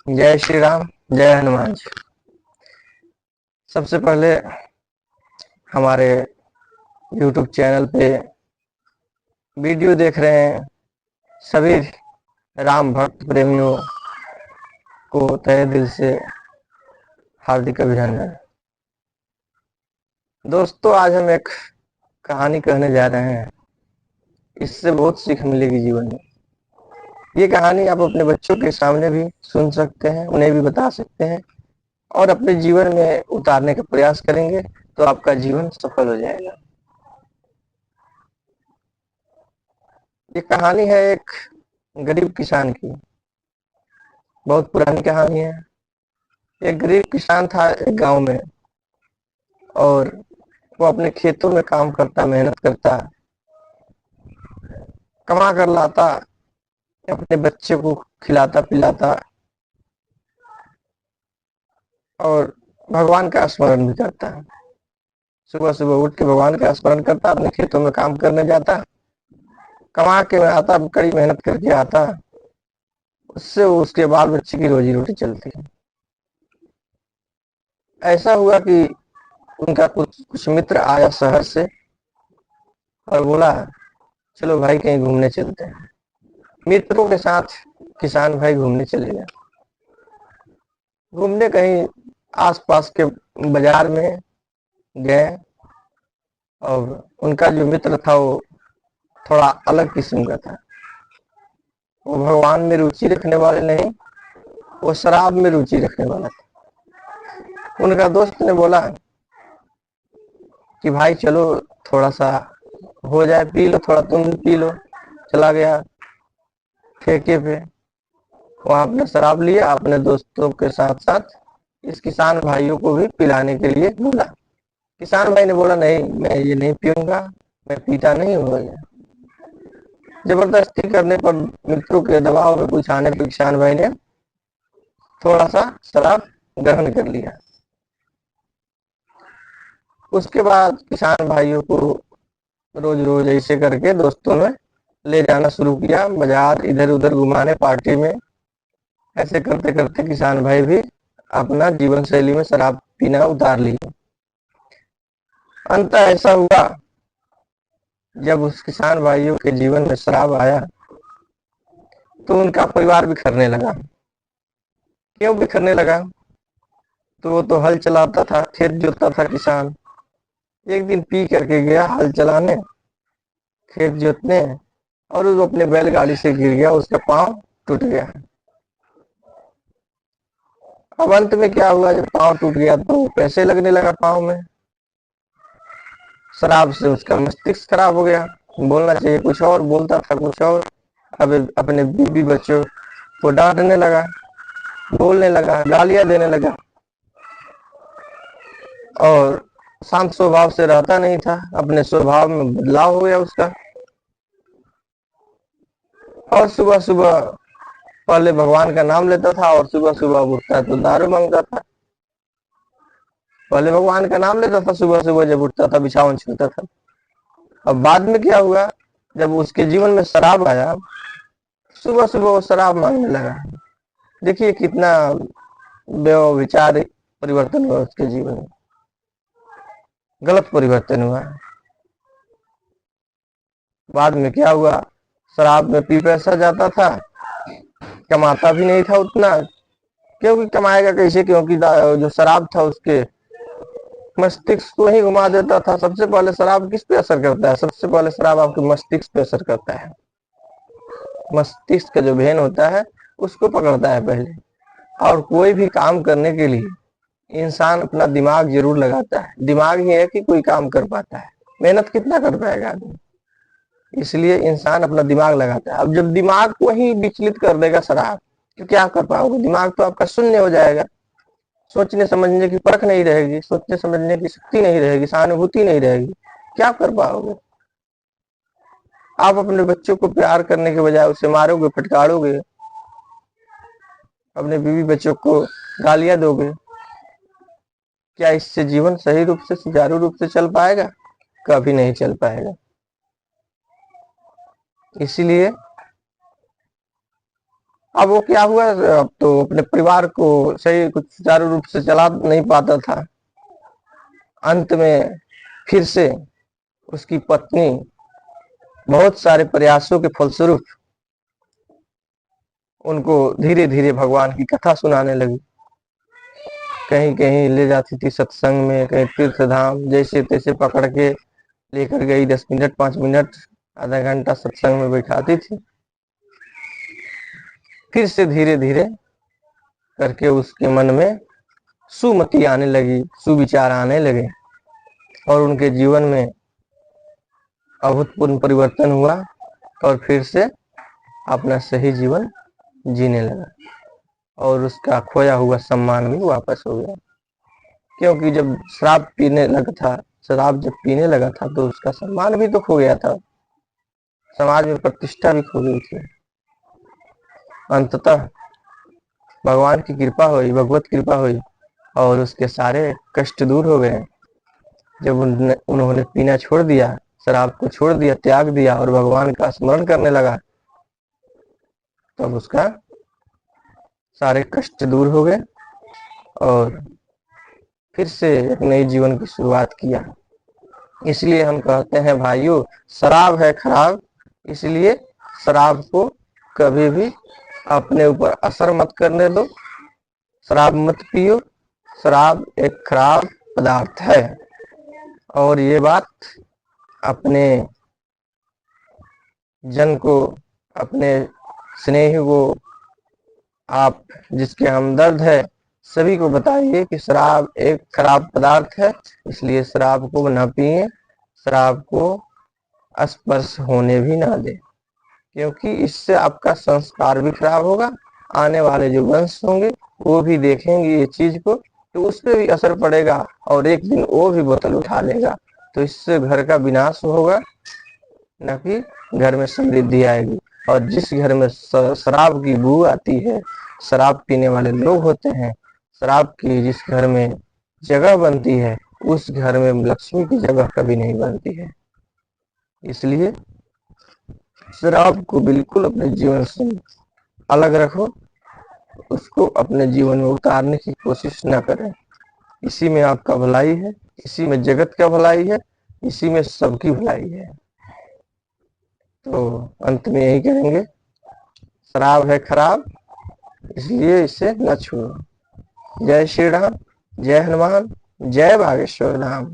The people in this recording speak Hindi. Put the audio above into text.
जय श्री राम, जय हनुमान जी। सबसे पहले हमारे YouTube चैनल पे वीडियो देख रहे हैं सभी राम भक्त प्रेमियों को तहे दिल से हार्दिक अभिनंदन। दोस्तों, आज हम एक कहानी कहने जा रहे हैं। इससे बहुत सीख मिलेगी जीवन में। ये कहानी आप अपने बच्चों के सामने भी सुन सकते हैं, उन्हें भी बता सकते हैं और अपने जीवन में उतारने का प्रयास करेंगे तो आपका जीवन सफल हो जाएगा। ये कहानी है एक गरीब किसान की। बहुत पुरानी कहानी है। एक गरीब किसान था एक गांव में, और वो अपने खेतों में काम करता, मेहनत करता, कमा कर लाता, अपने बच्चे को खिलाता पिलाता और भगवान का स्मरण भी करता। सुबह सुबह उठ के भगवान का स्मरण करता, अपने खेतों में काम करने जाता, कमा के आता, कड़ी मेहनत करके आता। उससे उसके बाल बच्चे की रोजी रोटी चलती है। ऐसा हुआ कि उनका कुछ मित्र आया शहर से और बोला, चलो भाई कहीं घूमने चलते हैं। मित्रों के साथ किसान भाई घूमने चले गए। घूमने कहीं आसपास के बाजार में गए, और उनका जो मित्र था वो थोड़ा अलग किस्म का था। वो भगवान में रुचि रखने वाले नहीं, वो शराब में रुचि रखने वाला था। उनका दोस्त ने बोला कि भाई चलो थोड़ा सा हो जाए, पी लो, थोड़ा तुम भी पी लो। चला गया ठेके पे, वहां अपने शराब लिया, अपने दोस्तों के साथ साथ इस किसान भाइयों को भी पिलाने के लिए बोला। किसान भाई ने बोला, नहीं मैं ये नहीं पीऊंगा, मैं पीता नहीं हूँ। जबरदस्ती करने पर, मित्रों के दबाव में कुछ आने पर किसान भाई ने थोड़ा सा शराब ग्रहण कर लिया। उसके बाद किसान भाइयों को रोज रोज ऐसे करके दोस्तों में ले जाना शुरू किया, बाजार इधर उधर घुमाने, पार्टी में। ऐसे करते करते किसान भाई भी अपना जीवन शैली में शराब पीना उतार लिया। अंत ऐसा हुआ, जब उस किसान भाइयों के जीवन में शराब आया तो उनका परिवार बिखरने लगा। क्यों बिखरने लगा? तो वो तो हल चलाता था, खेत जोतता था किसान। एक दिन पी करके गया हल चलाने, खेत जोतने, और वो अपने बैलगाड़ी से गिर गया, उसका पांव टूट गया। अब अंत में क्या हुआ, जब पांव टूट गया तो पैसे लगने लगा पांव में। शराब से उसका मस्तिष्क खराब हो गया, बोलना चाहिए कुछ और, बोलता था कुछ और। अब अपने बीवी बच्चों को डांटने लगा, बोलने लगा, गालियां देने लगा, और शांत स्वभाव से रहता नहीं था। अपने स्वभाव में बदलाव हो गया उसका। और सुबह सुबह पहले भगवान का नाम लेता था, और सुबह सुबह उठता तो दारू मांगता था। पहले भगवान का नाम लेता था, सुबह सुबह जब उठता था बिछावन छिलता था। अब बाद में क्या हुआ, जब उसके जीवन में शराब आया, सुबह सुबह वो शराब मांगने लगा। देखिए कितना व्यवचार परिवर्तन हुआ उसके जीवन में, गलत परिवर्तन हुआ। बाद में क्या हुआ, शराब में पी पैसा जाता था, कमाता भी नहीं था उतना, क्योंकि कमाएगा कैसे, क्योंकि जो शराब था उसके मस्तिष्क को ही घुमा देता था। सबसे पहले शराब किस पे असर करता है? सबसे पहले शराब आपके मस्तिष्क पे असर करता है। मस्तिष्क का जो वेन होता है उसको पकड़ता है पहले। और कोई भी काम करने के लिए इंसान अपना दिमाग जरूर लगाता है। दिमाग ही है कि कोई काम कर पाता है, मेहनत कितना कर पाएगा आदमी। इसलिए इंसान अपना दिमाग लगाता है। अब जब दिमाग को ही विचलित कर देगा शराब, तो क्या कर पाओगे? दिमाग तो आपका शून्य हो जाएगा। सोचने समझने की परख नहीं रहेगी, सोचने समझने की शक्ति नहीं रहेगी, सहानुभूति नहीं रहेगी, क्या कर पाओगे? आप अपने बच्चों को प्यार करने के बजाय उसे मारोगे, फटकारोगे, अपने बीवी बच्चों को गालियां दोगे। क्या इससे जीवन सही रूप से, सुचारू रूप से चल पाएगा? कभी नहीं चल पाएगा। इसीलिए अब वो क्या हुआ, अब तो अपने परिवार को सही कुछ सुचारू रूप से चला नहीं पाता था। अंत में फिर से उसकी पत्नी बहुत सारे प्रयासों के फलस्वरूप उनको धीरे धीरे भगवान की कथा सुनाने लगी। कहीं कहीं ले जाती थी सत्संग में, कहीं तीर्थ धाम, जैसे तैसे पकड़ के लेकर गई। 10 मिनट 5 मिनट आधा घंटा सत्संग में बैठाती थी। फिर से धीरे धीरे करके उसके मन में सुमति आने लगी, सुविचार आने लगे और उनके जीवन में अभूतपूर्व परिवर्तन हुआ और फिर से अपना सही जीवन जीने लगा और उसका खोया हुआ सम्मान भी वापस हो गया। क्योंकि जब शराब पीने लगा था, शराब जब पीने लगा था तो उसका सम्मान भी तो खो गया था, समाज में प्रतिष्ठा भी खो गई थी। अंततः भगवान की कृपा हुई, भगवत कृपा हुई और उसके सारे कष्ट दूर हो गए। जब उन्होंने पीना छोड़ दिया, शराब को छोड़ दिया, त्याग दिया और भगवान का स्मरण करने लगा, तब उसका सारे कष्ट दूर हो गए और फिर से एक नई जीवन की शुरुआत किया। इसलिए हम कहते हैं भाइयों, शराब है खराब, इसलिए शराब को कभी भी अपने ऊपर असर मत करने दो, शराब मत पियो। शराब एक खराब पदार्थ है और ये बात अपने जन को, अपने स्नेही को, आप जिसके हमदर्द है, सभी को बताइए कि शराब एक खराब पदार्थ है, इसलिए शराब को न पिए, शराब को स्पर्श होने भी ना दे, क्योंकि इससे आपका संस्कार भी खराब होगा। आने वाले जो वंश होंगे वो भी देखेंगे ये चीज को, तो उस पर भी असर पड़ेगा और एक दिन वो भी बोतल उठा लेगा, तो इससे घर का विनाश होगा, न कि घर में समृद्धि आएगी। और जिस घर में शराब की बू आती है, शराब पीने वाले लोग होते हैं, शराब की जिस घर में जगह बनती है, उस घर में लक्ष्मी की जगह कभी नहीं बनती है। इसलिए शराब को बिल्कुल अपने जीवन से अलग रखो, उसको अपने जीवन में उतारने की कोशिश न करें। इसी में आपका भलाई है, इसी में जगत का भलाई है, इसी में सबकी भलाई है। तो अंत में यही कहेंगे, शराब है खराब, इसलिए इसे न छुओ। जय श्री राम, जय हनुमान, जय बागेश्वर धाम।